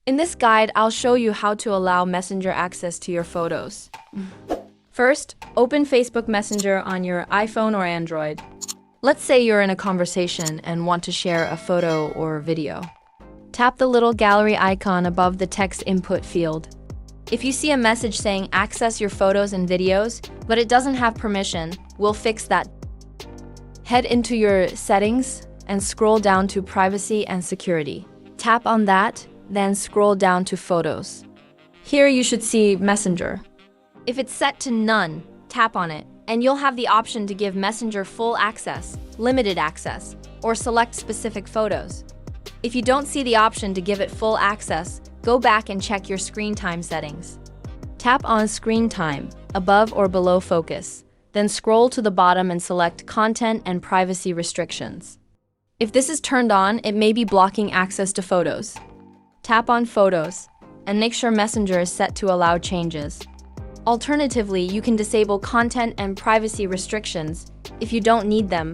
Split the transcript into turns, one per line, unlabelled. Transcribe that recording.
In this guide, I'll show you how to allow Messenger access to your photos. First, open Facebook Messenger on your iPhone or Android. Let's say you're in a conversation and want to share a photo or video. Tap the little gallery icon above the text input field. If you see a message saying access your photos and videos, but it doesn't have permission, we'll fix that. Head into your settings and scroll down to privacy and security. Tap on that, then scroll down to photos. Here you should see Messenger. If it's set to none, tap on it, and you'll have the option to give Messenger full access, limited access, or select specific photos. If you don't see the option to give it full access, go back and check your screen time settings. Tap on Screen Time, above or below Focus, then scroll to the bottom and select Content and Privacy Restrictions. If this is turned on, it may be blocking access to photos. Tap on Photos, and make sure Messenger is set to allow changes. Alternatively, you can disable content and privacy restrictions if you don't need them